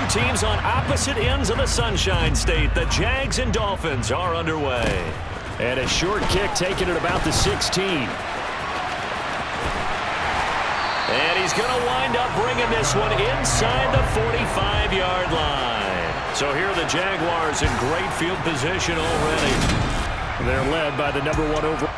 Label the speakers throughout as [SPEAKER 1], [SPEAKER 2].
[SPEAKER 1] Two teams on opposite ends of the Sunshine State. The Jags and Dolphins are underway. And a short kick taken at about the 16. And he's going to wind up bringing this one inside the 45-yard line. So here are the Jaguars in great field position already. They're led by the number 1 overall.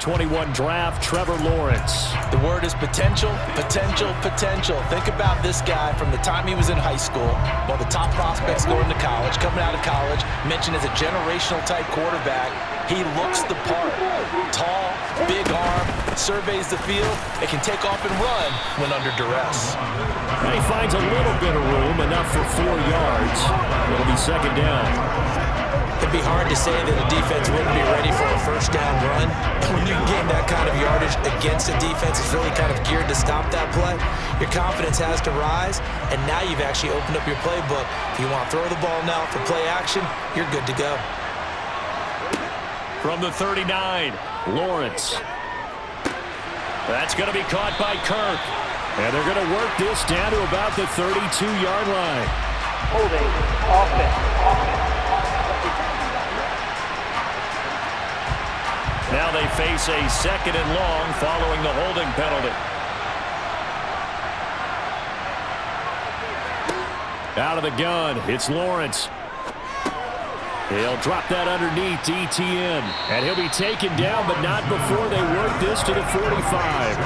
[SPEAKER 1] '21 draft, Trevor Lawrence.
[SPEAKER 2] The word is potential, potential, potential. Think about this guy from the time he was in high school, one of the top prospects going to college, coming out of college, mentioned as a generational type quarterback. He looks the part. Tall, big arm, surveys the field, and can take off and run when under duress.
[SPEAKER 1] And he finds a little bit of room, enough for 4 yards. It'll be second down.
[SPEAKER 2] It'd be hard to say that a defense wouldn't be ready for a first down run. When you gain that kind of yardage against a defense that's really kind of geared to stop that play, your confidence has to rise, and now you've actually opened up your playbook. If you want to throw the ball now for play action, you're good to go.
[SPEAKER 1] From the 39, Lawrence. That's going to be caught by Kirk. And they're going to work this down to about the 32-yard line.
[SPEAKER 3] Holding, offense.
[SPEAKER 1] Now they face a second and long following the holding penalty. Out of the gun, it's Lawrence. He'll drop that underneath to ETN. And he'll be taken down, but not before they work this to the 45.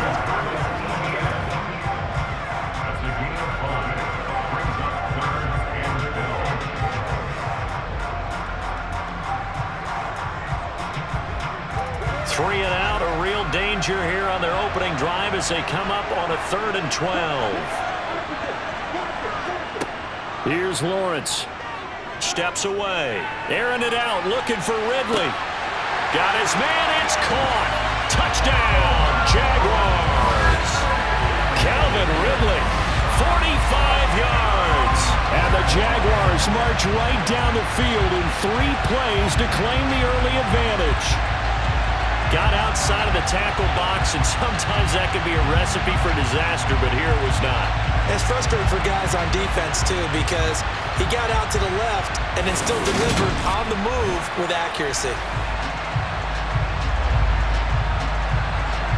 [SPEAKER 1] Three and out, a real danger here on their opening drive as they come up on a 3rd and 12. Here's Lawrence. Steps away. Airing it out, looking for Ridley. Got his man, it's caught. Touchdown, Jaguars. Calvin Ridley, 45 yards. And the Jaguars march right down the field in 3 plays to claim the early advantage. Got outside of the tackle box, and sometimes that could be a recipe for disaster, but here it was not.
[SPEAKER 2] It's frustrating for guys on defense, too, because he got out to the left and then still delivered on the move with accuracy.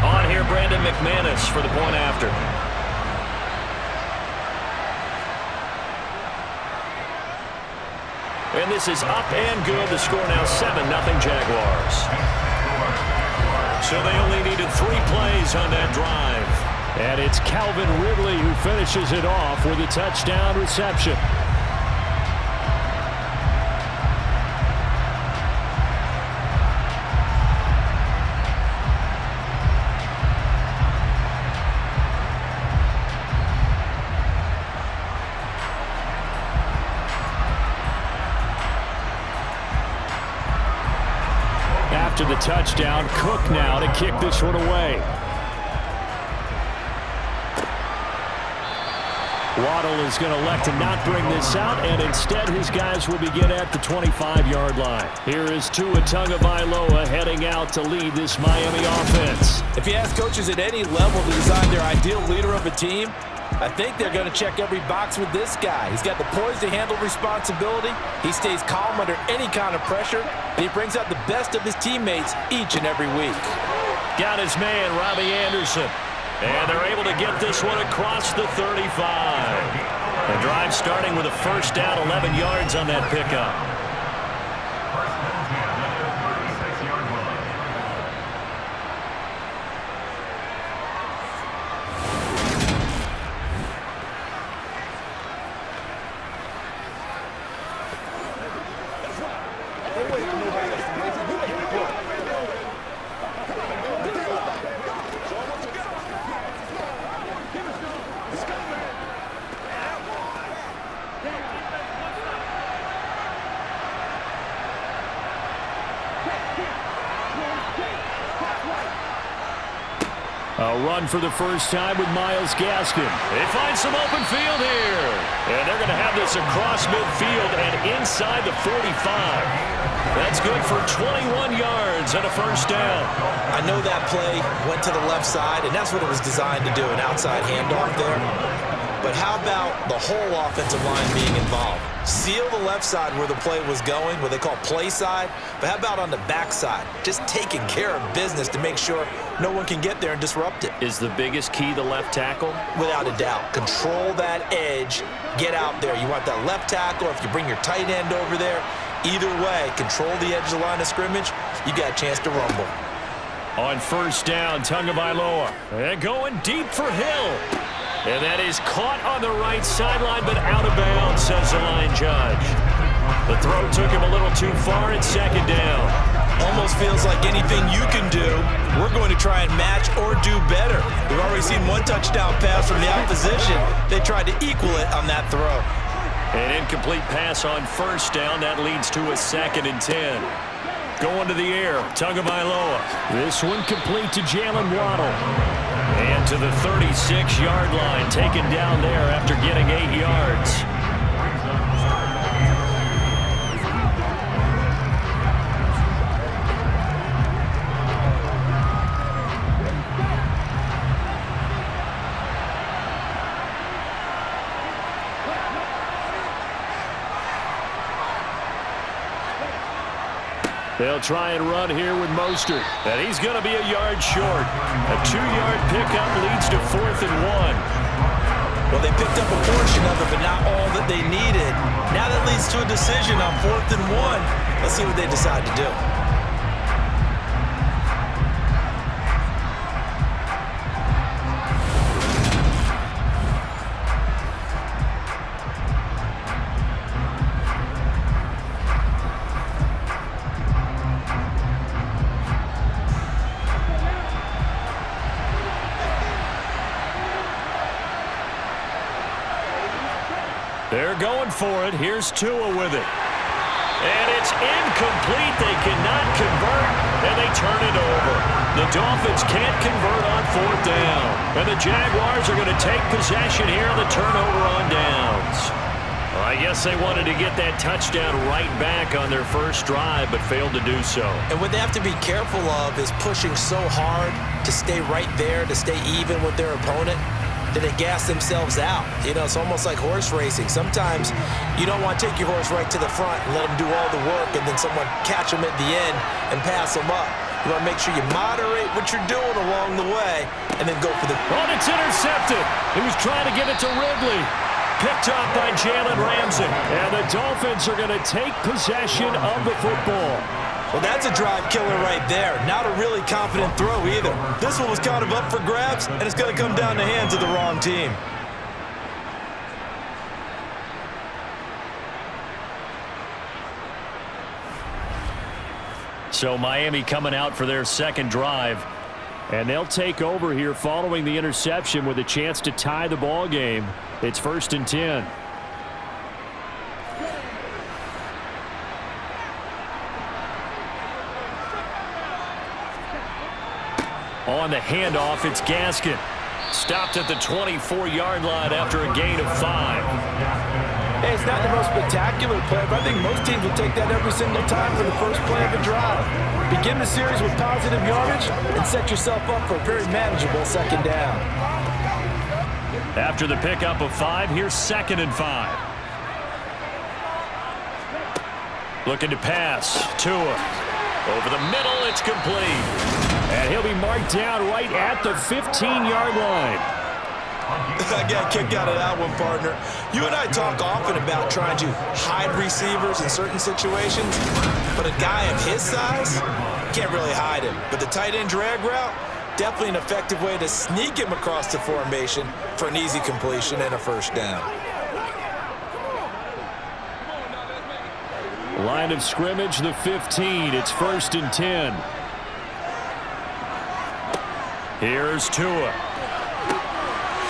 [SPEAKER 1] On here, Brandon McManus for the point after. And this is up and good. The score now 7-0 Jaguars. So they only needed 3 plays on that drive. And it's Calvin Ridley who finishes it off with a touchdown reception. After the touchdown, Cook now to kick this one away. Waddle is going to elect to not bring this out, and instead his guys will begin at the 25-yard line. Here is Tua Tagovailoa heading out to lead this Miami offense.
[SPEAKER 2] If you ask coaches at any level to design their ideal leader of a team, I think they're going to check every box with this guy. He's got the poise to handle responsibility. He stays calm under any kind of pressure, and he brings out the best of his teammates each and every week.
[SPEAKER 1] Got his man, Robbie Anderson. And they're able to get this one across the 35. The drive starting with a first down, 11 yards on that pickup. A run for the first time with Myles Gaskin. They find some open field here. And they're going to have this across midfield and inside the 45. That's good for 21 yards and a first down.
[SPEAKER 2] I know that play went to the left side, and that's what it was designed to do, an outside handoff there. But how about the whole offensive line being involved? Seal the left side where the play was going, what they call play side. But how about on the back side? Just taking care of business to make sure no one can get there and disrupt it.
[SPEAKER 1] Is the biggest key the left tackle?
[SPEAKER 2] Without a doubt. Control that edge. Get out there. You want that left tackle. If you bring your tight end over there, either way, control the edge of the line of scrimmage, you got a chance to rumble.
[SPEAKER 1] On first down, Tagovailoa. And going deep for Hill. And that is caught on the right sideline, but out of bounds, says the line judge. The throw took him a little too far at second down.
[SPEAKER 2] Almost feels like anything you can do, we're going to try and match or do better. We've already seen one touchdown pass from the opposition. They tried to equal it on that throw.
[SPEAKER 1] An incomplete pass on first down. That leads to a 2nd and 10. Going to the air, Tagovailoa. This one complete to Jalen Waddle. And to the 36-yard line, taken down there after getting 8 yards. They'll try and run here with Mostert. And he's going to be a yard short. A 2-yard pickup leads to 4th and 1.
[SPEAKER 2] Well, they picked up a portion of it, but not all that they needed. Now that leads to a decision on 4th and 1. Let's see what they decide to do.
[SPEAKER 1] They're going for it. Here's Tua with it. And it's incomplete. They cannot convert, and they turn it over. The Dolphins can't convert on 4th down. And the Jaguars are going to take possession here on the turnover on downs. Well, I guess they wanted to get that touchdown right back on their first drive, but failed to do so.
[SPEAKER 2] And what they have to be careful of is pushing so hard to stay right there, to stay even with their opponent, that they gas themselves out. You know, it's almost like horse racing. Sometimes you don't want to take your horse right to the front and let them do all the work and then someone catch them at the end and pass them up. You want to make sure you moderate what you're doing along the way and then go for the...
[SPEAKER 1] Oh, it's intercepted. He was trying to give it to Ridley. Picked up by Jalen Ramsey. And the Dolphins are going to take possession of the football.
[SPEAKER 2] Well, that's a drive killer right there. Not a really confident throw either. This one was kind of up for grabs, and it's going to come down the hands of the wrong team.
[SPEAKER 1] So Miami coming out for their second drive. And they'll take over here following the interception with a chance to tie the ball game. It's 1st and 10. On the handoff, it's Gaskin. Stopped at the 24-yard line after a gain of 5.
[SPEAKER 2] Hey, it's not the most spectacular play, but I think most teams will take that every single time for the first play of a drive. Begin the series with positive yardage and set yourself up for a very manageable second down.
[SPEAKER 1] After the pickup of 5, here's 2nd and 5. Looking to pass. Tua. Over the middle, it's complete. And he'll be marked down right at the 15-yard line.
[SPEAKER 2] I got a kick out of that one, partner. You and I talk often about trying to hide receivers in certain situations, but a guy of his size can't really hide him. But the tight end drag route, definitely an effective way to sneak him across the formation for an easy completion and a first down.
[SPEAKER 1] Line of scrimmage, the 15. It's 1st and 10. Here's Tua.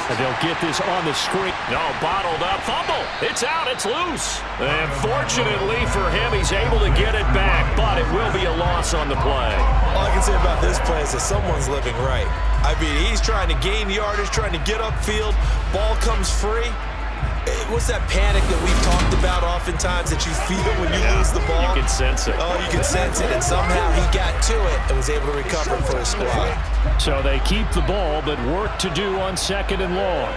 [SPEAKER 1] And they'll get this on the screen. No, bottled up. Fumble. It's out. It's loose. And fortunately for him, he's able to get it back, but it will be a loss on the play.
[SPEAKER 2] All I can say about this play is that someone's living right. I mean, he's trying to gain yardage, trying to get upfield. Ball comes free. What's that panic that we've talked about oftentimes that you feel when you lose the ball?
[SPEAKER 1] You can sense it.
[SPEAKER 2] Oh, you can sense it, and somehow he got to it and was able to recover for his squad.
[SPEAKER 1] So they keep the ball, but work to do on 2nd and long.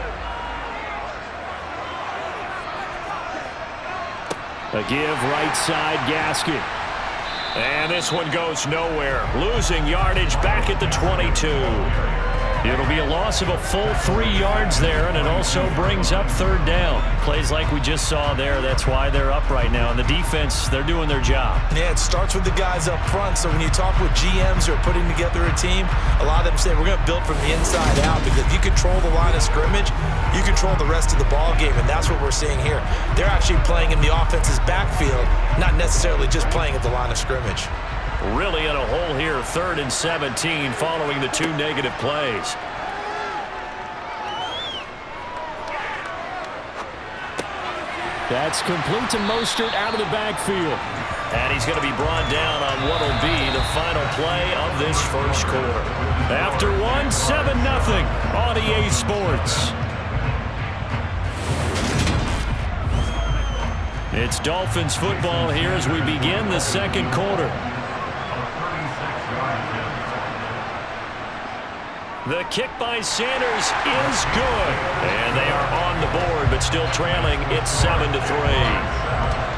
[SPEAKER 1] A give right side, Gaskin. And this one goes nowhere. Losing yardage back at the 22. It'll be a loss of a full 3 yards there, and it also brings up 3rd down. Plays like we just saw there. That's why they're up right now. And the defense, they're doing their job.
[SPEAKER 2] Yeah, it starts with the guys up front. So when you talk with GMs who are putting together a team, a lot of them say we're going to build from the inside out, because if you control the line of scrimmage, you control the rest of the ball game, and that's what we're seeing here. They're actually playing in the offense's backfield, not necessarily just playing at the line of scrimmage.
[SPEAKER 1] Really in a hole here, 3rd and 17 following the 2 negative plays. That's complete to Mostert out of the backfield. And he's going to be brought down on what will be the final play of this first quarter. After 1, 7-0 on EA Sports. It's Dolphins football here as we begin the second quarter. The kick by Sanders is good. And they are on the board, but still trailing. It's 7-3.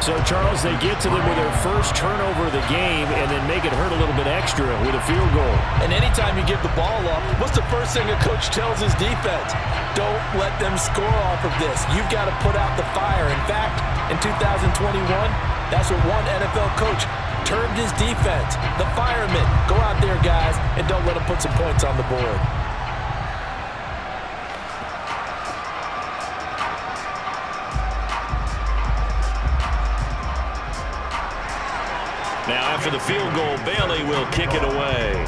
[SPEAKER 1] So, Charles, they get to them with their first turnover of the game and then make it hurt a little bit extra with a field goal.
[SPEAKER 2] And anytime you give the ball up, what's the first thing a coach tells his defense? Don't let them score off of this. You've got to put out the fire. In fact, in 2021, that's what one NFL coach termed his defense. The firemen. Go out there, guys, and don't let them put some points on the board.
[SPEAKER 1] Now, after the field goal, Bailey will kick it away.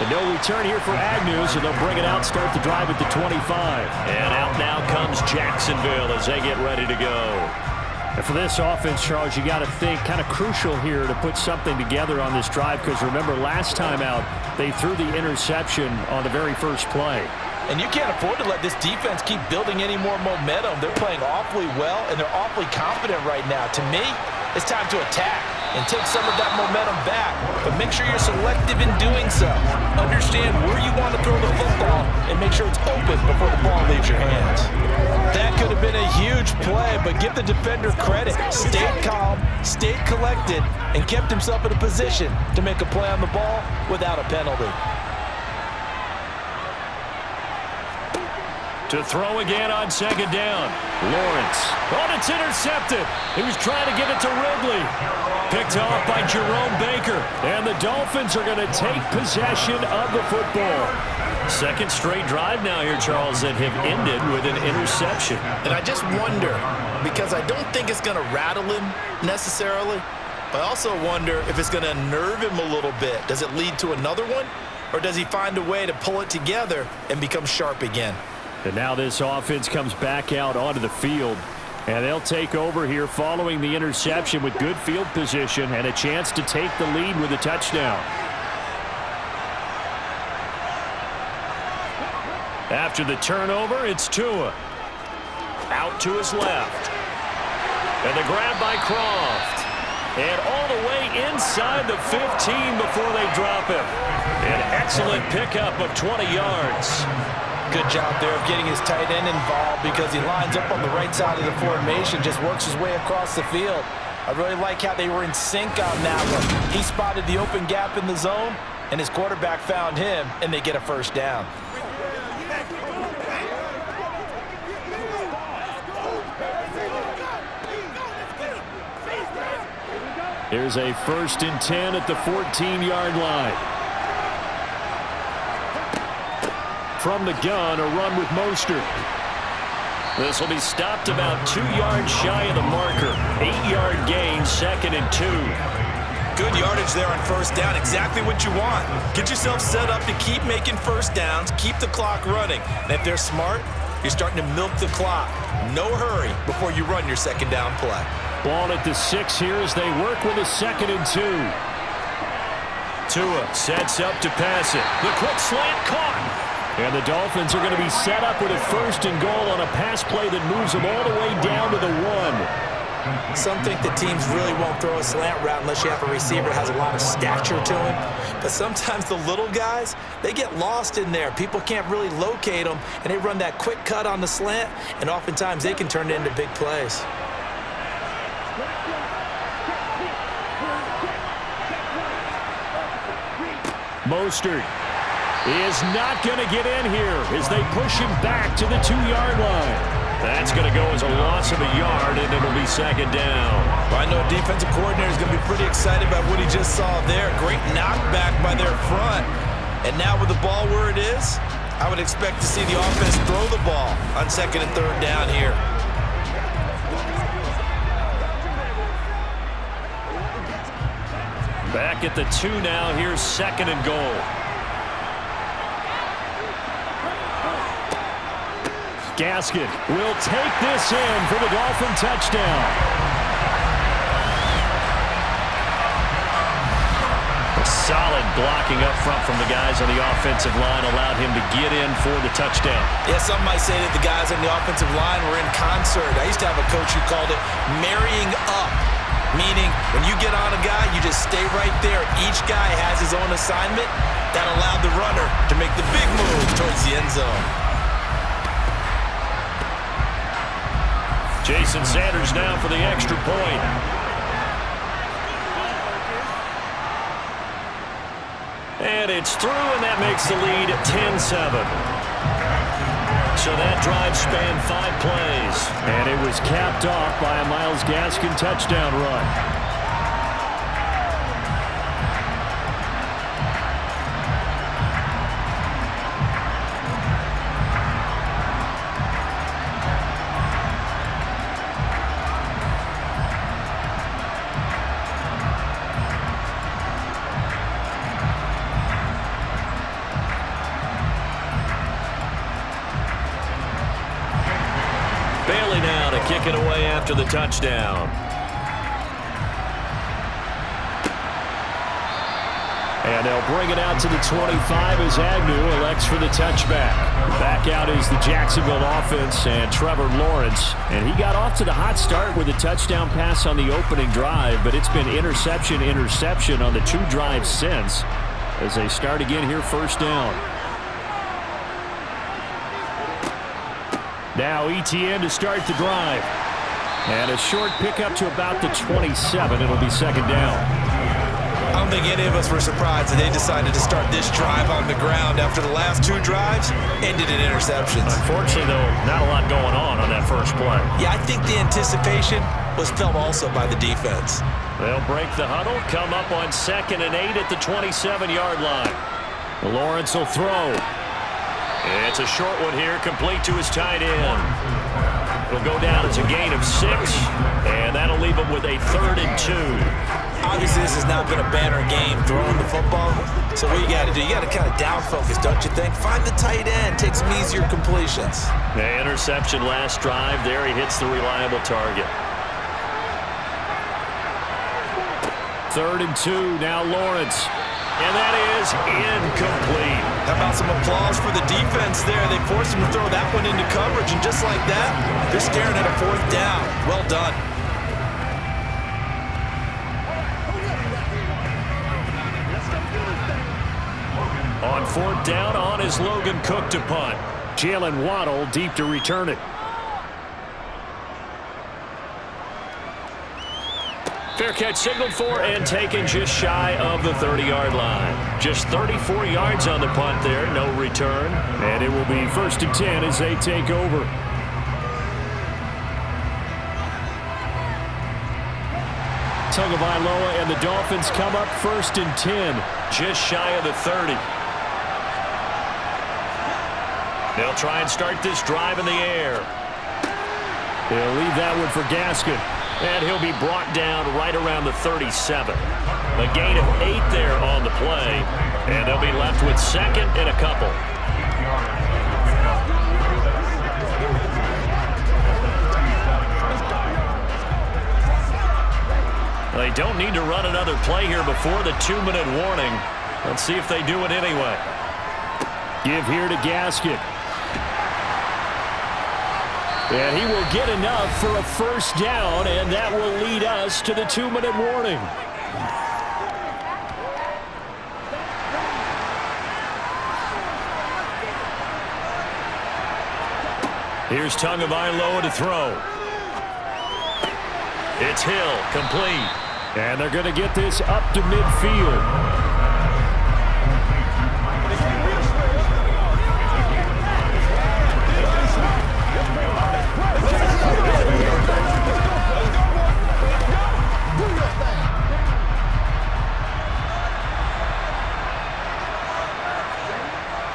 [SPEAKER 1] And no return here for Agnew, so they'll bring it out, start the drive at the 25. And out now comes Jacksonville as they get ready to go. And for this offense, Charles, you got to think kind of crucial here to put something together on this drive, because remember, last time out, they threw the interception on the very first play.
[SPEAKER 2] And you can't afford to let this defense keep building any more momentum. They're playing awfully well, and they're awfully confident right now. To me, it's time to attack and take some of that momentum back. But make sure you're selective in doing so. Understand where you want to throw the football and make sure it's open before the ball leaves your hands. That could have been a huge play, but give the defender credit. Stayed calm, stayed collected, and kept himself in a position to make a play on the ball without a penalty.
[SPEAKER 1] To throw again on second down. Lawrence. Oh, it's intercepted. He was trying to get it to Ridley. Picked off by Jerome Baker. And the Dolphins are going to take possession of the football. Second straight drive now here, Charles, that have ended with an interception.
[SPEAKER 4] And I just wonder, because I don't think it's going to rattle him necessarily, but I also wonder if it's going to unnerve him a little bit. Does it lead to another one? Or does he find a way to pull it together and become sharp again?
[SPEAKER 1] And now this offense comes back out onto the field. And they'll take over here following the interception with good field position and a chance to take the lead with a touchdown. After the turnover, it's Tua. Out to his left. And the grab by Croft. And all the way inside the 15 before they drop him. An excellent pickup of 20 yards.
[SPEAKER 2] Good job there of getting his tight end involved because he lines up on the right side of the formation, just works his way across the field. I really like how they were in sync on that one. He spotted the open gap in the zone, and his quarterback found him, and they get a first down.
[SPEAKER 1] Here's a 1st and 10 at the 14-yard line. From the gun, a run with Mostert. This will be stopped about 2 yards shy of the marker. 8-yard gain, 2nd and 2.
[SPEAKER 4] Good yardage there on first down. Exactly what you want. Get yourself set up to keep making first downs, keep the clock running. And if they're smart, you're starting to milk the clock. No hurry before you run your second down play.
[SPEAKER 1] Ball at the 6 here as they work with a 2nd and 2. Tua sets up to pass it. The quick slant caught. And the Dolphins are going to be set up with a 1st and goal on a pass play that moves them all the way down to the 1.
[SPEAKER 2] Some think that teams really won't throw a slant route unless you have a receiver that has a lot of stature to him.
[SPEAKER 4] But sometimes the little guys, they get lost in there. People can't really locate them, and they run that quick cut on the slant, and oftentimes they can turn it into big plays.
[SPEAKER 1] Mostert is not going to get in here as they push him back to the 2-yard line. That's going to go as a loss of a yard, and it'll be 2nd down.
[SPEAKER 4] Well, I know defensive coordinator is going to be pretty excited about what he just saw there. Great knockback by their front. And now with the ball where it is, I would expect to see the offense throw the ball on 2nd and 3rd down here.
[SPEAKER 1] Back at the 2 now. Here's 2nd and goal. Gaskin will take this in for the Dolphin touchdown. Solid blocking up front from the guys on the offensive line allowed him to get in for the touchdown.
[SPEAKER 4] Yeah, some might say that the guys on the offensive line were in concert. I used to have a coach who called it marrying up, meaning when you get on a guy, you just stay right there. Each guy has his own assignment. That allowed the runner to make the big move towards the end zone.
[SPEAKER 1] Jason Sanders now for the extra point. And it's through, and that makes the lead 10-7. So that drive spanned 5 plays. And it was capped off by a Myles Gaskin touchdown run. Kick it away after the touchdown. And they'll bring it out to the 25 as Agnew elects for the touchback. Back out is the Jacksonville offense and Trevor Lawrence. And he got off to the hot start with a touchdown pass on the opening drive, but it's been interception on the 2 drives since as they start again here 1st down. Now ETN to start the drive. And a short pickup to about the 27. It'll be 2nd down.
[SPEAKER 4] I don't think any of us were surprised that they decided to start this drive on the ground after the last 2 drives ended in interceptions.
[SPEAKER 1] Unfortunately, though, not a lot going on that first play.
[SPEAKER 4] Yeah, I think the anticipation was felt also by the defense.
[SPEAKER 1] They'll break the huddle, come up on 2nd and 8 at the 27-yard line. Lawrence will throw. It's a short one here, complete to his tight end. It'll go down as a gain of 6, and that'll leave him with a 3rd and 2.
[SPEAKER 4] Obviously, this has not been a banner game throwing the football. So what you got to do, you got to kind of down focus, don't you think? Find the tight end, take some easier completions.
[SPEAKER 1] The interception last drive. There he hits the reliable target. 3rd and 2, now Lawrence. And that is incomplete.
[SPEAKER 4] How about some applause for the defense there? They forced him to throw that one into coverage, and just like that, they're staring at a 4th down. Well done.
[SPEAKER 1] On 4th down, on is Logan Cook to punt. Jalen Waddle deep to return it. Fair catch signaled for and taken just shy of the 30-yard line. Just 34 yards on the punt there, no return. And it will be 1st and 10 as they take over. Tagovailoa and the Dolphins come up 1st and 10, just shy of the 30. They'll try and start this drive in the air. They'll leave that one for Gaskin. And he'll be brought down right around the 37. A gain of 8 there on the play. And they'll be left with 2nd and a couple. They don't need to run another play here before the 2-minute warning. Let's see if they do it anyway. Give here to Gaskin. And he will get enough for a 1st down, and that will lead us to the 2-minute warning. Here's Tagovailoa to throw. It's Hill, complete. And they're going to get this up to midfield.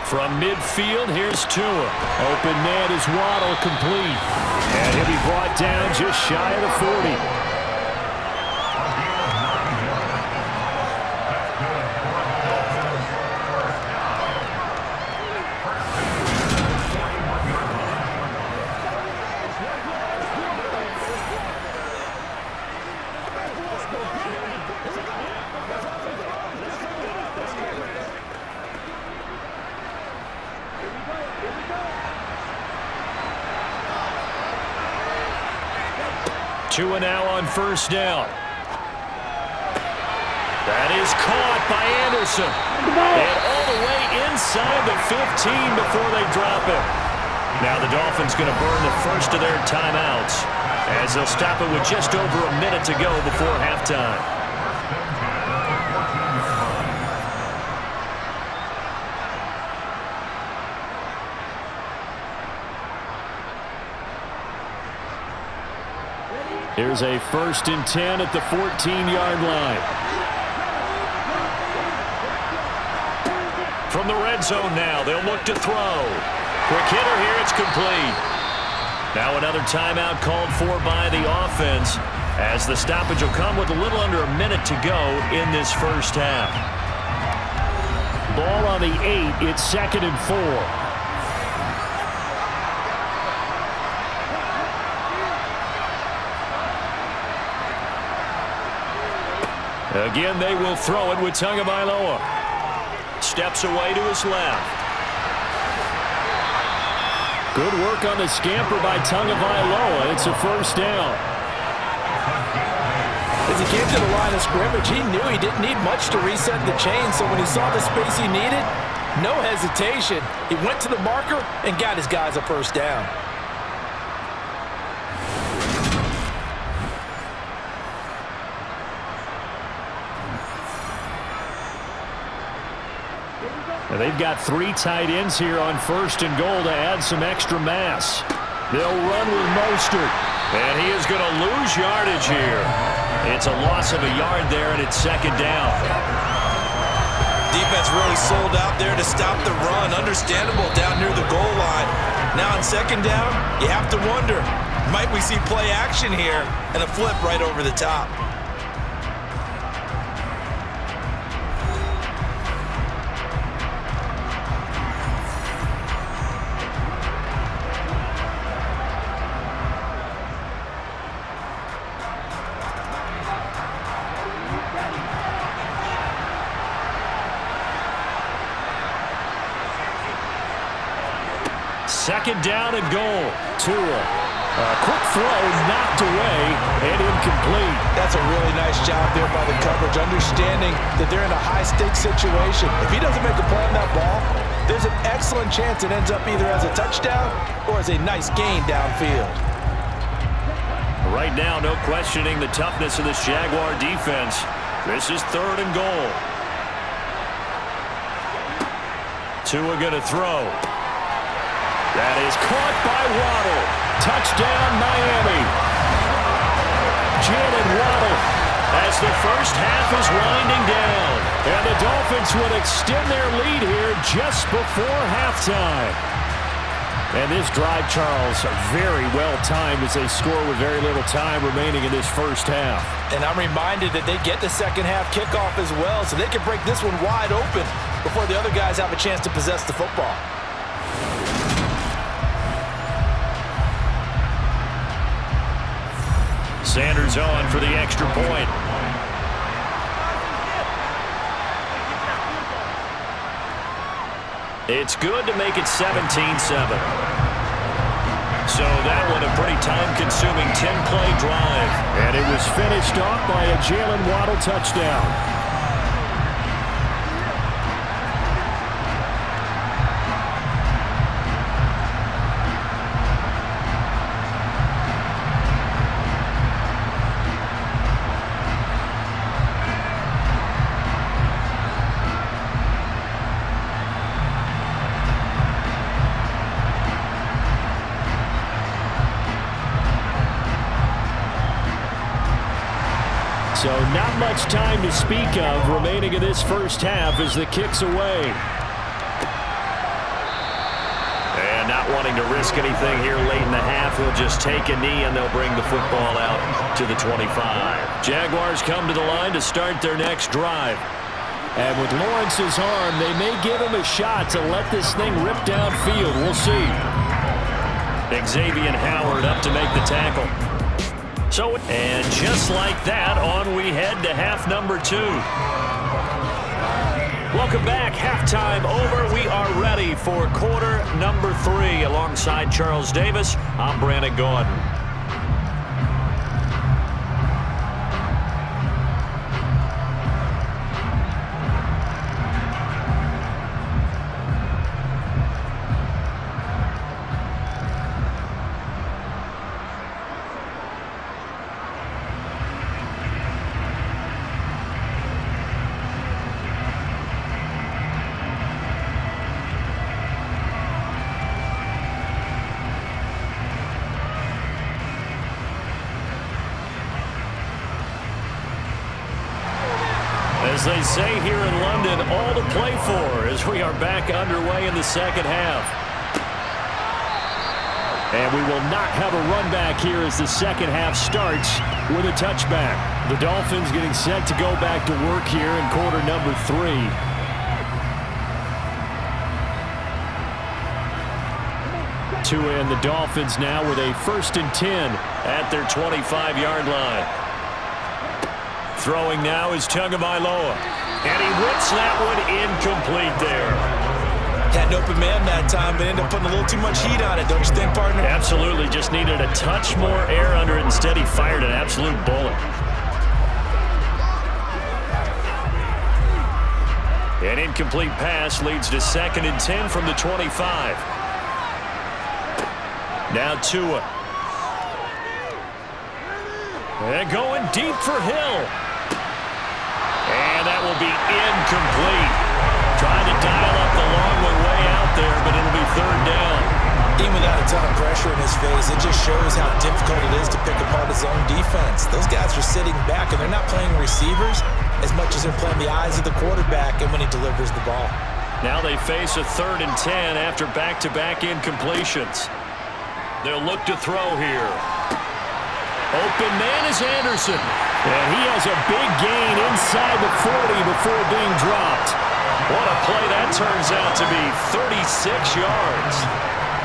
[SPEAKER 1] From midfield, here's Tua. Open man is Waddle, complete. And he'll be brought down just shy of the 40. Tua now on 1st down. That is caught by Anderson. And all the way inside the 15 before they drop it. Now the Dolphins going to burn the first of their timeouts as they'll stop it with just over a minute to go before halftime. Here's a 1st and 10 at the 14-yard line. From the red zone now, they'll look to throw. Quick hitter here, it's complete. Now another timeout called for by the offense as the stoppage will come with a little under a minute to go in this 1st half. Ball on the 8, it's 2nd and 4. Again, they will throw it with Tagovailoa. Steps away to his left. Good work on the scamper by Tagovailoa. It's a 1st down.
[SPEAKER 2] As he came to the line of scrimmage, he knew he didn't need much to reset the chain, so when he saw the space he needed, no hesitation. He went to the marker and got his guys a 1st down.
[SPEAKER 1] Now they've got 3 tight ends here on 1st and goal to add some extra mass. They'll run with Mostert. And he is going to lose yardage here. It's a loss of a yard there, and it's 2nd down.
[SPEAKER 4] Defense really sold out there to stop the run. Understandable down near the goal line. Now on 2nd down, you have to wonder, might we see play action here and a flip right over the top?
[SPEAKER 1] Second down and goal. Tua. A quick throw knocked away and incomplete.
[SPEAKER 2] That's a really nice job there by the coverage, understanding that they're in a high-stakes situation. If he doesn't make a play on that ball, there's an excellent chance it ends up either as a touchdown or as a nice gain downfield.
[SPEAKER 1] Right now, no questioning the toughness of this Jaguar defense. This is third and goal. Tua going to throw. That is caught by Waddle. Touchdown, Miami. Jalen Waddle as the first half is winding down. And the Dolphins will extend their lead here just before halftime. And this drive, Charles, very well timed as they score with very little time remaining in this first half.
[SPEAKER 2] And I'm reminded that they get the second half kickoff as well, so they can break this one wide open before the other guys have a chance to possess the football.
[SPEAKER 1] Sanders on for the extra point. It's good to make it 17-7. So that one a pretty time-consuming 10-play drive. And it was finished off by a Jalen Waddle touchdown. So not much time to speak of remaining in this first half as the kick's away. And not wanting to risk anything here late in the half, he'll just take a knee and they'll bring the football out to the 25. Jaguars come to the line to start their next drive. And with Lawrence's arm, they may give him a shot to let this thing rip downfield. We'll see. Xavier Howard up to make the tackle. So, and just like that, on we head to half number 2. Welcome back. Halftime over. We are ready for quarter number 3. Alongside Charles Davis, I'm Brandon Gordon. As they say here in London, all to play for as we are back underway in the second half. And we will not have a run back here as the second half starts with a touchback. The Dolphins getting set to go back to work here in quarter number 3. Tua and the Dolphins now with a 1st and 10 at their 25-yard line. Throwing now is Tagovailoa. And he whips that one incomplete there.
[SPEAKER 2] Had an open man that time, but ended up putting a little too much heat on it, don't you think, partner?
[SPEAKER 1] Absolutely. Just needed a touch more air under it. Instead, he fired an absolute bullet. An incomplete pass leads to 2nd and 10 from the 25. Now Tua. And going deep for Hill. And that will be incomplete. Trying to dial up the long way out there, but it'll be 3rd down.
[SPEAKER 2] Even without a ton of pressure in his face, it just shows how difficult it is to pick apart his own defense. Those guys are sitting back, and they're not playing receivers as much as they're playing the eyes of the quarterback and when he delivers the ball.
[SPEAKER 1] Now they face a 3rd and 10 after back-to-back incompletions. They'll look to throw here. Open man is Anderson. And he has a big gain inside the 40 before being dropped. What a play that turns out to be. 36 yards.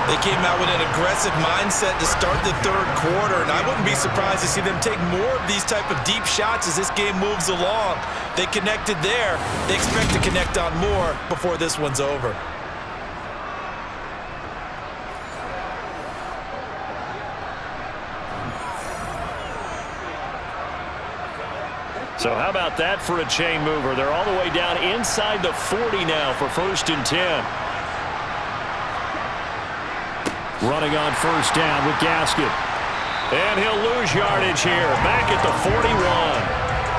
[SPEAKER 2] They came out with an aggressive mindset to start the 3rd quarter, and I wouldn't be surprised to see them take more of these type of deep shots as this game moves along. They connected there. They expect to connect on more before this one's over.
[SPEAKER 1] So how about that for a chain mover? They're all the way down inside the 40 now for 1st and 10. Running on 1st down with Gaskin. And he'll lose yardage here. Back at the 41.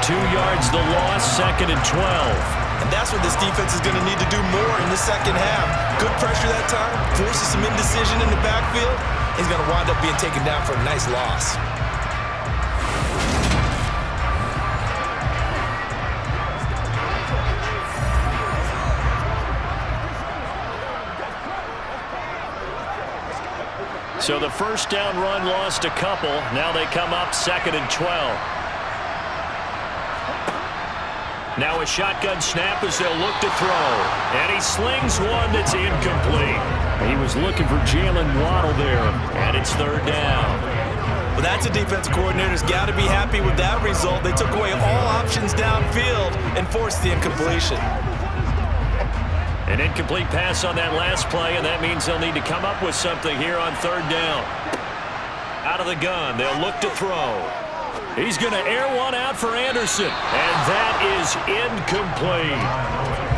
[SPEAKER 1] 2 yards the loss, 2nd and 12.
[SPEAKER 4] And that's what this defense is going to need to do more in the second half. Good pressure that time, forces some indecision in the backfield. He's going to wind up being taken down for a nice loss.
[SPEAKER 1] So the 1st down run lost a couple. Now they come up 2nd and 12. Now a shotgun snap as they'll look to throw. And he slings one that's incomplete. He was looking for Jalen Waddle there. And it's 3rd down.
[SPEAKER 4] Well, that's a defensive coordinator's got to be happy with that result. They took away all options downfield and forced the incompletion.
[SPEAKER 1] An incomplete pass on that last play, and that means they'll need to come up with something here on 3rd down. Out of the gun, they'll look to throw. He's going to air one out for Anderson, and that is incomplete.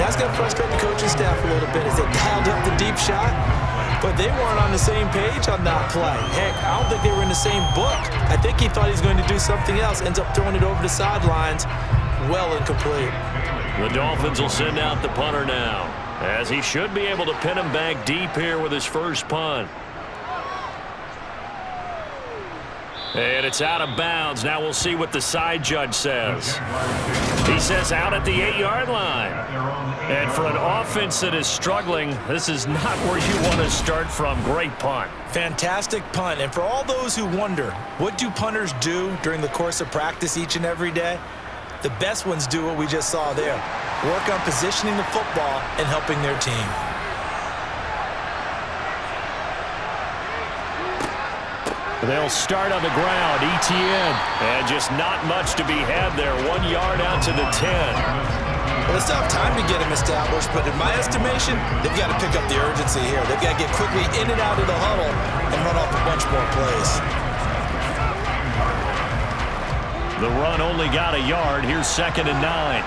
[SPEAKER 4] That's going to frustrate the coaching staff a little bit as they dialed up the deep shot, but they weren't on the same page on that play. Heck, I don't think they were in the same book. I think he thought he was going to do something else, ends up throwing it over the sidelines. Well incomplete.
[SPEAKER 1] The Dolphins will send out the punter now, as he should be able to pin him back deep here with his first punt. And it's out of bounds. Now we'll see what the side judge says. He says out at the 8-yard line. And for an offense that is struggling, this is not where you want to start from. Great punt.
[SPEAKER 4] Fantastic punt. And for all those who wonder, what do punters do during the course of practice each and every day? The best ones do what we just saw there. Work on positioning the football and helping their team.
[SPEAKER 1] They'll start on the ground. ETN. And just not much to be had there. 1 yard out to the 10.
[SPEAKER 4] Well, they still have time to get him established, but in my estimation, they've got to pick up the urgency here. They've got to get quickly in and out of the huddle and run off a bunch more plays.
[SPEAKER 1] The run only got a yard. Here's 2nd and 9.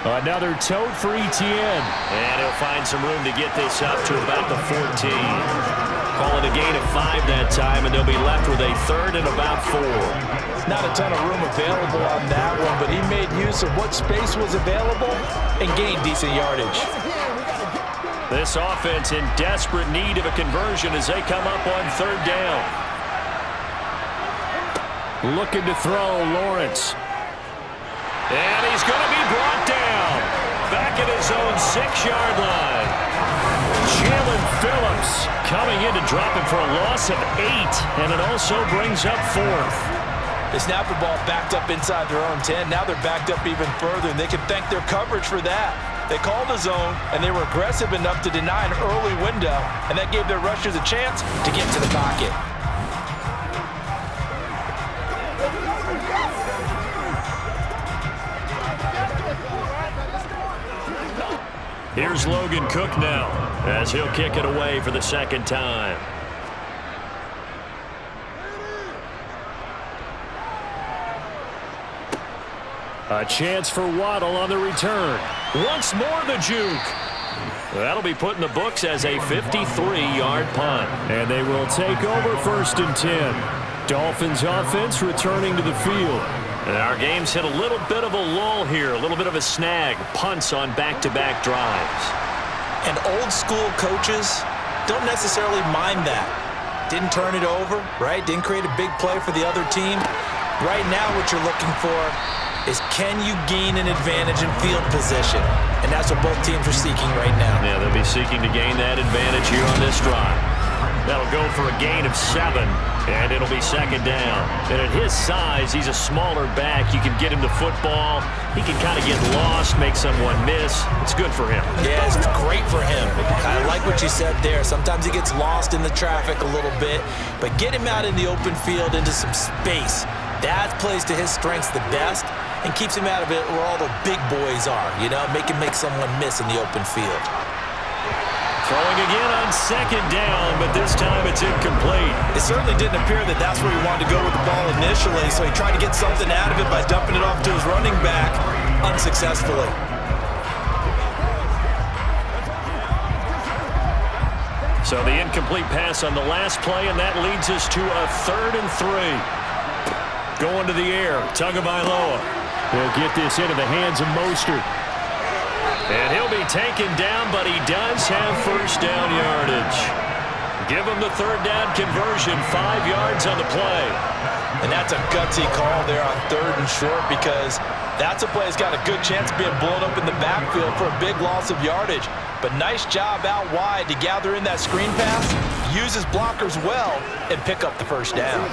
[SPEAKER 1] Another tote for ETN. And he'll find some room to get this up to about the 14. Call it a gain of 5 that time, and they'll be left with a 3rd and about 4.
[SPEAKER 2] Not a ton of room available on that one, but he made use of what space was available and gained decent yardage.
[SPEAKER 1] This offense in desperate need of a conversion as they come up on 3rd down. Looking to throw, Lawrence. And he's going to be brought down. Back at his own 6-yard line. Jalen Phillips coming in to drop him for a loss of 8. And it also brings up 4th.
[SPEAKER 2] They snapped the ball backed up inside their own 10. Now they're backed up even further, and they can thank their coverage for that. They called the zone, and they were aggressive enough to deny an early window, and that gave their rushers a chance to get to the pocket.
[SPEAKER 1] Here's Logan Cook now, as he'll kick it away for the 2nd time. A chance for Waddle on the return. Once more the juke. That'll be put in the books as a 53-yard punt. And they will take over 1st and 10. Dolphins offense returning to the field. And our game's hit a little bit of a lull here, a little bit of a snag. Punts on back-to-back drives.
[SPEAKER 4] And old school coaches don't necessarily mind that. Didn't turn it over, right? Didn't create a big play for the other team. Right now what you're looking for is can you gain an advantage in field position? And that's what both teams are seeking right now.
[SPEAKER 1] Yeah, they'll be seeking to gain that advantage here on this drive. That'll go for a gain of 7, and it'll be 2nd down. And at his size, he's a smaller back. You can get him the football. He can kind of get lost, make someone miss. It's good for him.
[SPEAKER 4] Yeah, it's great for him. I like what you said there. Sometimes he gets lost in the traffic a little bit, but get him out in the open field into some space. That plays to his strengths the best and keeps him out of it where all the big boys are, you know, make someone miss in the open field.
[SPEAKER 1] Throwing again on second down, but this time it's incomplete.
[SPEAKER 4] It certainly didn't appear that that's where he wanted to go with the ball initially, so he tried to get something out of it by dumping it off to his running back unsuccessfully.
[SPEAKER 1] So the incomplete pass on the last play, and that leads us to a 3rd and 3. Going to the air, Tagovailoa. He'll get this into the hands of Mostert. And he'll be taken down, but he does have first down yardage. Give him the 3rd down conversion, 5 yards on the play.
[SPEAKER 4] And that's a gutsy call there on 3rd and short, because that's a play that's got a good chance of being blown up in the backfield for a big loss of yardage. But nice job out wide to gather in that screen pass, use his blockers well, and pick up the first down.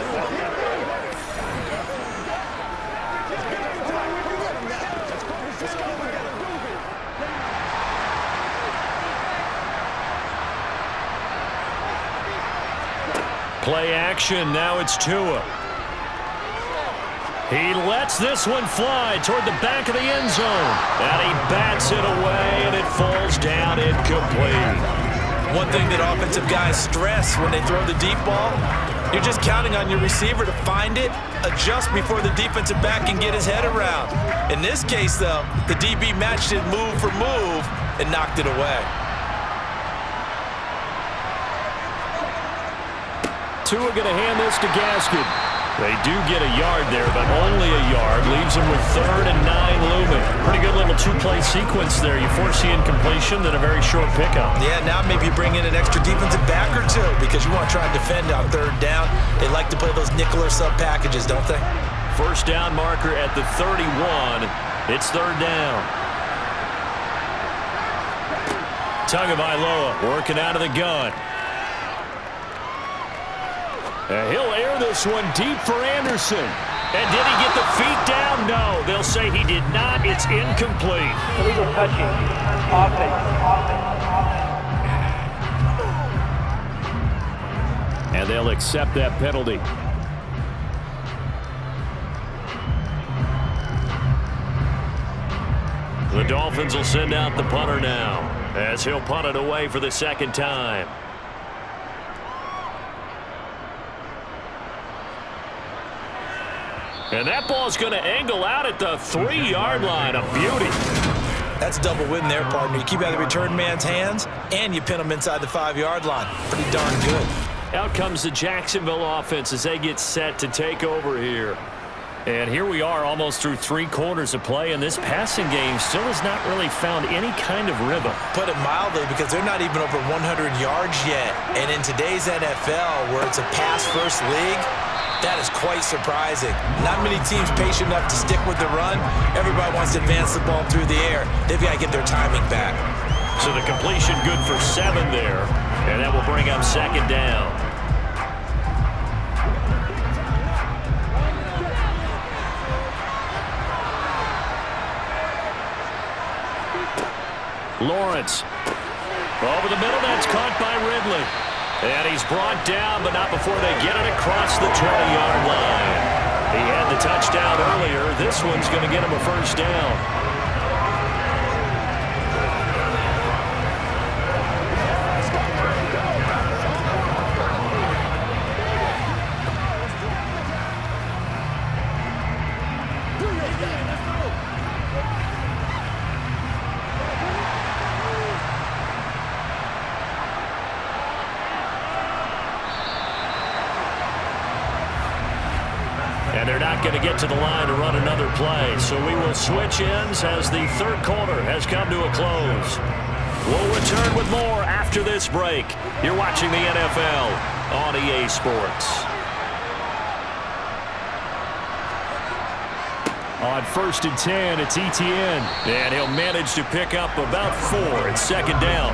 [SPEAKER 1] Play action, now it's Tua. He lets this one fly toward the back of the end zone. And he bats it away, and it falls down incomplete.
[SPEAKER 4] One thing that offensive guys stress when they throw the deep ball, you're just counting on your receiver to find it, adjust before the defensive back can get his head around. In this case, though, the DB matched it move for move and knocked it away.
[SPEAKER 1] Tua going to hand this to Gaskin. They do get a yard there, but only a yard. Leaves them with 3rd and 9 looming. Pretty good little 2-play sequence there. You force the incompletion, then a very short pickup.
[SPEAKER 4] Yeah, now maybe you bring in an extra defensive back or two because you want to try and defend on 3rd down. They like to play those nickel or sub packages, don't they?
[SPEAKER 1] First down marker at the 31. It's 3rd down. Tagovailoa working out of the gun. He'll air this one deep for Anderson. And did he get the feet down? No. They'll say he did not. It's incomplete.
[SPEAKER 3] Illegal touching. Offense.
[SPEAKER 1] And they'll accept that penalty. The Dolphins will send out the punter now, as he'll punt it away for the 2nd time. And that ball's going to angle out at the 3-yard line. A beauty.
[SPEAKER 4] That's a double win there, partner. You keep out of the return man's hands, and you pin him inside the 5-yard line. Pretty darn good.
[SPEAKER 1] Out comes the Jacksonville offense as they get set to take over here. And here we are almost through 3 quarters of play, and this passing game still has not really found any kind of rhythm.
[SPEAKER 4] Put it mildly, because they're not even over 100 yards yet. And in today's NFL, where it's a pass-first league, that is quite surprising. Not many teams patient enough to stick with the run. Everybody wants to advance the ball through the air. They've got to get their timing back.
[SPEAKER 1] So the completion good for 7 there, and that will bring up 2nd down. Lawrence. Over the middle, that's caught by Ridley. And he's brought down, but not before they get it across the 20-yard line. He had the touchdown earlier. This one's going to get him a first down. And they're not going to get to the line to run another play. So we will switch ends as the 3rd quarter has come to a close. We'll return with more after this break. You're watching the NFL on EA Sports. On 1st and 10, it's Etienne. And he'll manage to pick up about 4. It's 2nd down.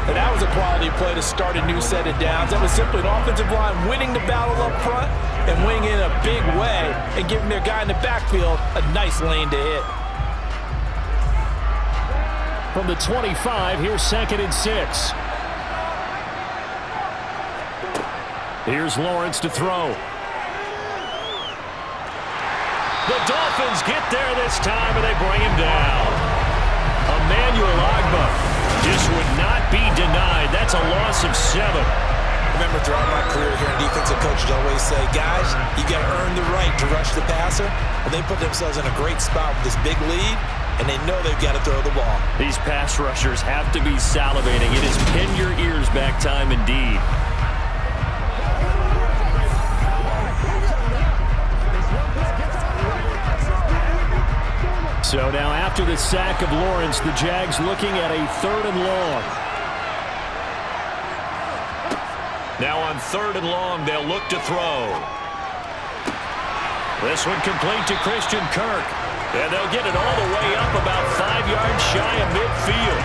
[SPEAKER 2] And that was a quality play to start a new set of downs. That was simply an offensive line winning the battle up front and winning in a big way and giving their guy in the backfield a nice lane to hit.
[SPEAKER 1] From the 25, here's 2nd and 6. Here's Lawrence to throw. The Dolphins get there this time, and they bring him down. Emmanuel Ogbah just would not be denied. That's a loss of 7.
[SPEAKER 2] Remember, throughout my career here, defensive coaches always say, guys, you got to earn the right to rush the passer. And they put themselves in a great spot with this big lead, and they know they've got to throw the ball.
[SPEAKER 1] These pass rushers have to be salivating. It is pin your ears back time indeed. So now after the sack of Lawrence, the Jags looking at a 3rd and long. Now on 3rd and long, they'll look to throw. This one complete to Christian Kirk. And they'll get it all the way up about 5 yards shy of midfield.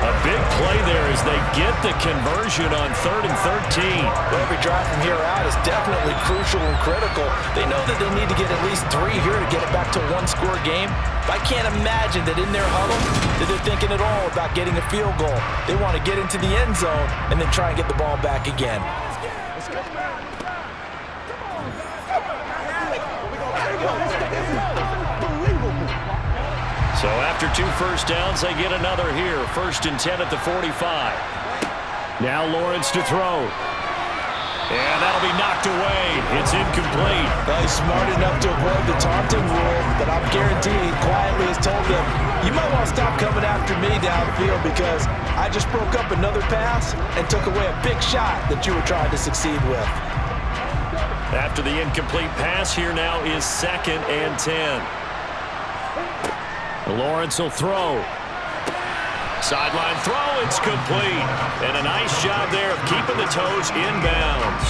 [SPEAKER 1] A big play there as they get the conversion on 3rd and 13.
[SPEAKER 2] Well, every drive from here out is definitely crucial and critical. They know that they need to get at least 3 here to get it back to a one-score game. But I can't imagine that in their huddle that they're thinking at all about getting a field goal. They want to get into the end zone and then try and get the ball back again.
[SPEAKER 1] So after 2 first downs, they get another here. 1st and 10 at the 45. Now Lawrence to throw. And that'll be knocked away. It's incomplete.
[SPEAKER 2] Well, he's smart enough to avoid the taunting rule, but I'm guaranteed quietly has told them, you might want to stop coming after me downfield because I just broke up another pass and took away a big shot that you were trying to succeed with.
[SPEAKER 1] After the incomplete pass, here now is 2nd and 10. Lawrence will throw. Sideline throw, it's complete. And a nice job there of keeping the toes inbounds.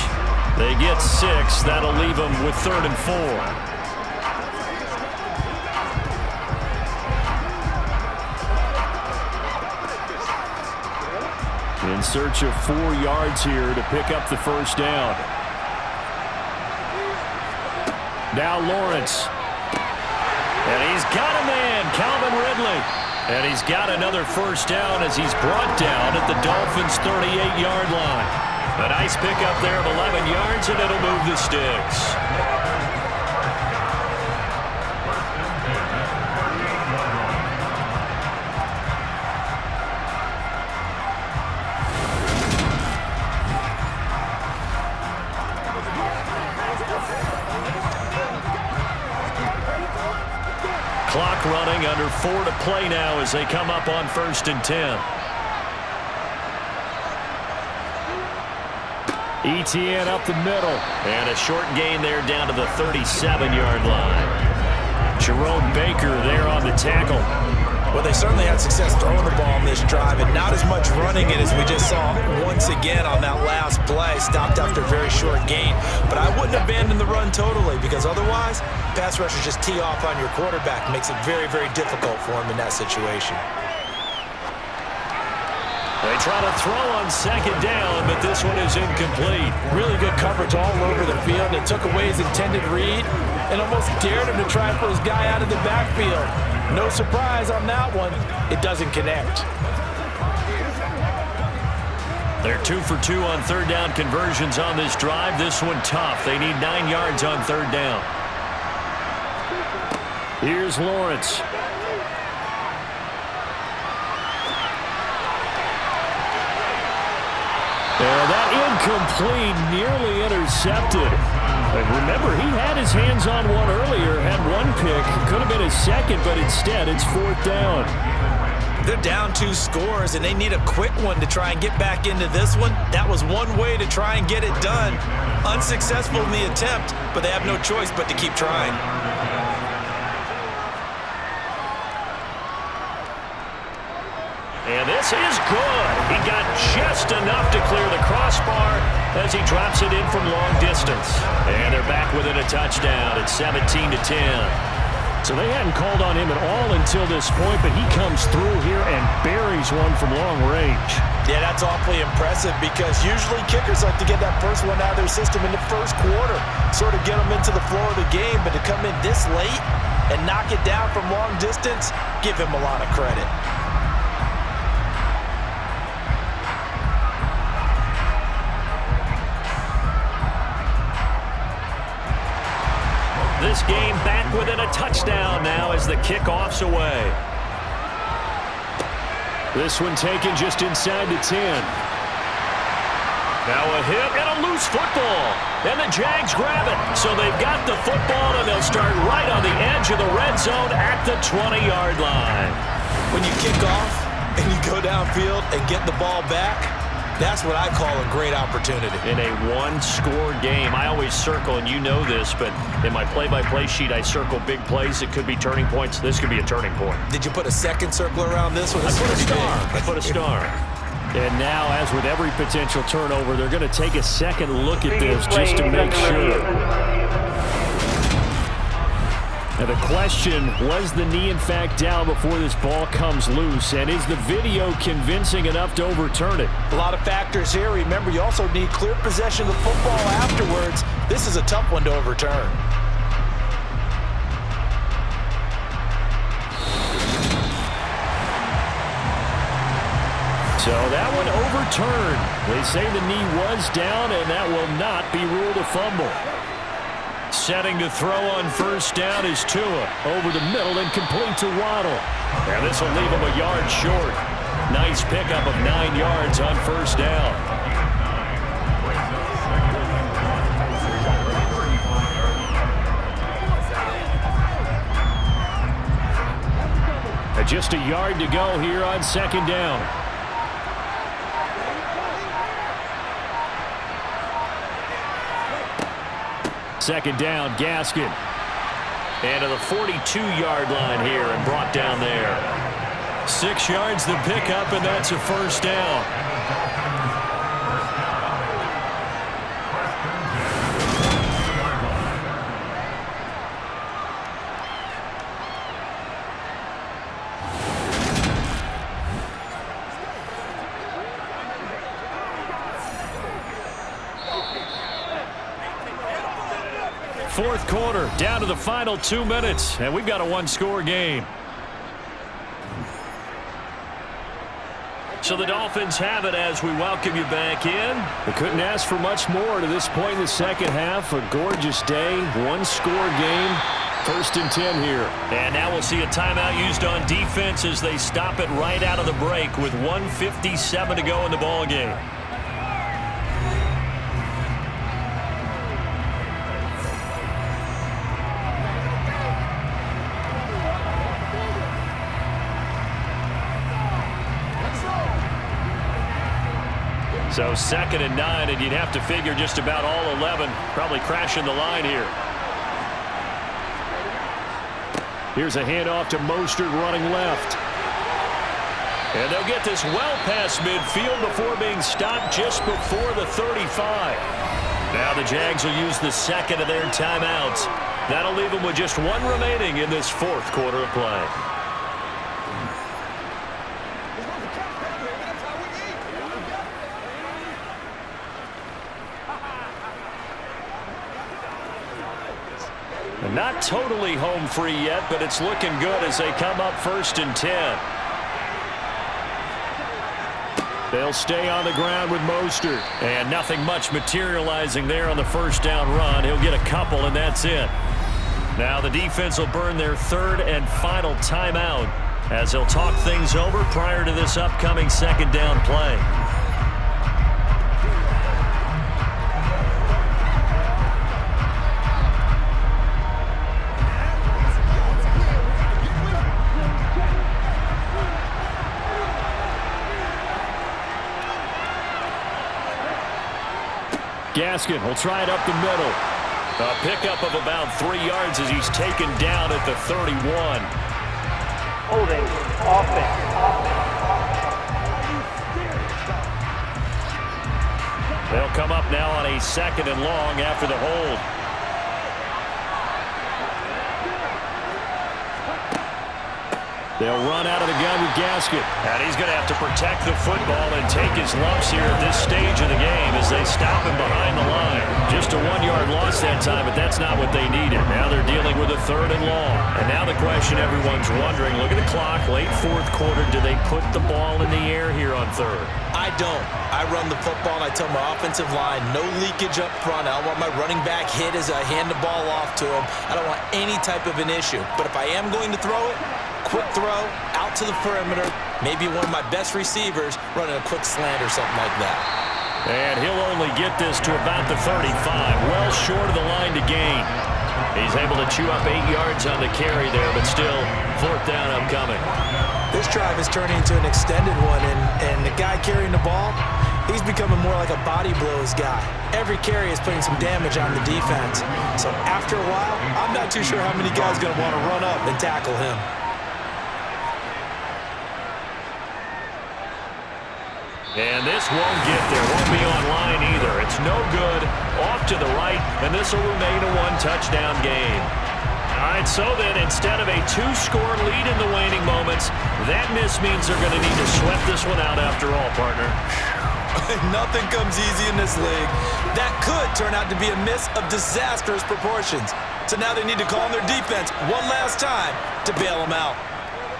[SPEAKER 1] They get 6. That'll leave them with 3rd and 4. In search of 4 yards here to pick up the first down. Now Lawrence. And he's got a man, Calvin Ridley. And he's got another first down as he's brought down at the Dolphins' 38-yard line. A nice pickup there of 11 yards, and it'll move the sticks. Clock running, under 4 to play now as they come up on 1st and 10. ETN up the middle. And a short gain there down to the 37-yard line. Jerome Baker there on the tackle.
[SPEAKER 2] Well, they certainly had success throwing the ball on this drive and not as much running it as we just saw once again on that last play. Stopped after a very short gain. But I wouldn't abandon the run totally because otherwise, pass rushers just tee off on your quarterback. Makes it very, very difficult for him in that situation.
[SPEAKER 1] They try to throw on 2nd down, but this one is incomplete.
[SPEAKER 2] Really good coverage all over the field. It took away his intended read and almost dared him to try and put his guy out of the backfield. No surprise on that one. It doesn't connect.
[SPEAKER 1] They're 2 for 2 on 3rd down conversions on this drive. This one tough. They need 9 yards on 3rd down. Here's Lawrence. And that incomplete, nearly intercepted. And remember, he had his hands on one earlier, had 1 pick. Could have been his 2nd, but instead it's 4th down.
[SPEAKER 4] They're down 2 scores, and they need a quick one to try and get back into this one. That was one way to try and get it done. Unsuccessful in the attempt, but they have no choice but to keep trying.
[SPEAKER 1] And this is good. He got just enough to clear the crossbar as he drops it in from long distance. And they're back within a touchdown at 17-10. So they hadn't called on him at all until this point, but he comes through here and buries one from long range.
[SPEAKER 2] Yeah, that's awfully impressive because usually kickers like to get that first one out of their system in the first quarter, sort of get them into the flow of the game, but to come in this late and knock it down from long distance, give him a lot of credit.
[SPEAKER 1] This game back within a touchdown now as the kickoff's away. This one taken just inside the 10. Now a hit and a loose football. And the Jags grab it. So they've got the football, and they'll start right on the edge of the red zone at the 20-yard line.
[SPEAKER 2] When you kick off and you go downfield and get the ball back, that's what I call a great opportunity.
[SPEAKER 1] In a one-score game, I always circle, and you know this, but in my play-by-play sheet, I circle big plays. It could be turning points. This could be a turning point.
[SPEAKER 2] Did you put a second circle around this one?
[SPEAKER 1] I put a star. I put a star. And now, as with every potential turnover, they're going to take a second look at this just to make sure. Now the question, was the knee in fact down before this ball comes loose? And is the video convincing enough to overturn it?
[SPEAKER 2] A lot of factors here. Remember, you also need clear possession of the football afterwards. This is a tough one to overturn.
[SPEAKER 1] So that one overturned. They say the knee was down, and that will not be ruled a fumble. Setting to throw on first down is Tua. Over the middle and complete to Waddle. And this will leave him a yard short. Nice pickup of 9 yards on first down. And just a yard to go here on second down. Second down, Gaskin. And to the 42-yard line here and brought down there. 6 yards the pickup, and that's a first down. Fourth quarter, down to the final 2 minutes, and we've got a one-score game. So the Dolphins have it as we welcome you back in. We couldn't ask for much more to this point in the second half. A gorgeous day, one-score game, 1st and 10 here. And now we'll see a timeout used on defense as they stop it right out of the break with 1:57 to go in the ballgame. So 2nd and 9, and you'd have to figure just about all 11 probably crashing the line here. Here's a handoff to Mostert running left. And they'll get this well past midfield before being stopped just before the 35. Now the Jags will use the second of their timeouts. That'll leave them with just one remaining in this fourth quarter of play. Not totally home free yet, but it's looking good as they come up 1st and 10. They'll stay on the ground with Mostert. And nothing much materializing there on the first down run. He'll get a couple, and that's it. Now the defense will burn their 3rd and final timeout as they'll talk things over prior to this upcoming second down play. Gaskin will try it up the middle. A pickup of about 3 yards as he's taken down at the 31.
[SPEAKER 3] Holding offense.
[SPEAKER 1] They'll come up now on a 2nd and long after the hold. They'll run out of the gun with Gaskin. And he's going to have to protect the football and take his lumps here at this stage of the game as they stop him behind the line. Just a 1-yard loss that time, but that's not what they needed. Now they're dealing with a 3rd and long. And now the question everyone's wondering, look at the clock, late fourth quarter, do they put the ball in the air here on 3rd?
[SPEAKER 2] I don't. I run the football, and I tell my offensive line, no leakage up front. I don't want my running back hit as I hand the ball off to him. I don't want any type of an issue. But if I am going to throw it, quick throw, out to the perimeter, Maybe one of my best receivers running a quick slant or something like that.
[SPEAKER 1] And he'll only get this to about the 35, well short of the line to gain. He's able to chew up 8 yards on the carry there, but still 4th down upcoming.
[SPEAKER 2] This drive is turning into an extended one, and the guy carrying the ball, he's becoming more like a body blows guy. Every carry is putting some damage on the defense. So after a while, I'm not too sure how many guys are going to want to run up and tackle him.
[SPEAKER 1] And this won't get there. Won't be on line either. It's no good. Off to the right, and this will remain a 1-touchdown game. All right, so then instead of a 2-score lead in the waning moments, that miss means they're going to need to sweat this one out after all, partner.
[SPEAKER 2] Nothing comes easy in this league. That could turn out to be a miss of disastrous proportions. So now they need to call on their defense one last time to bail them out.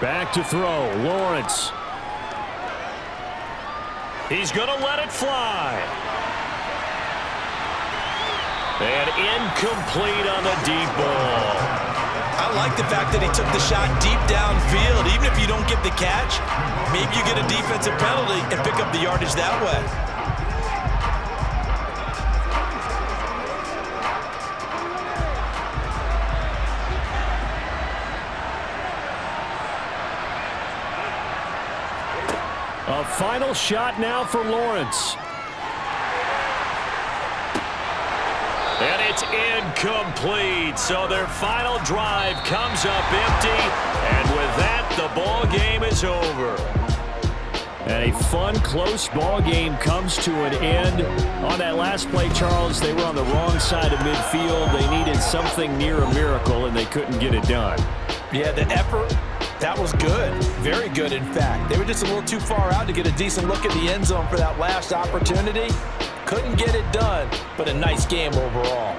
[SPEAKER 1] Back to throw, Lawrence. He's going to let it fly. And incomplete on the deep ball.
[SPEAKER 2] I like the fact that he took the shot deep downfield. Even if you don't get the catch, maybe you get a defensive penalty and pick up the yardage that way.
[SPEAKER 1] A final shot now for Lawrence. And it's incomplete. So their final drive comes up empty. And with that, the ball game is over. And a fun, close ball game comes to an end. On that last play, Charles, they were on the wrong side of midfield. They needed something near a miracle, and they couldn't get it done.
[SPEAKER 2] Yeah, the effort, that was good. Very good, in fact. They were just a little too far out to get a decent look at the end zone for that last opportunity. Couldn't get it done, but a nice game overall.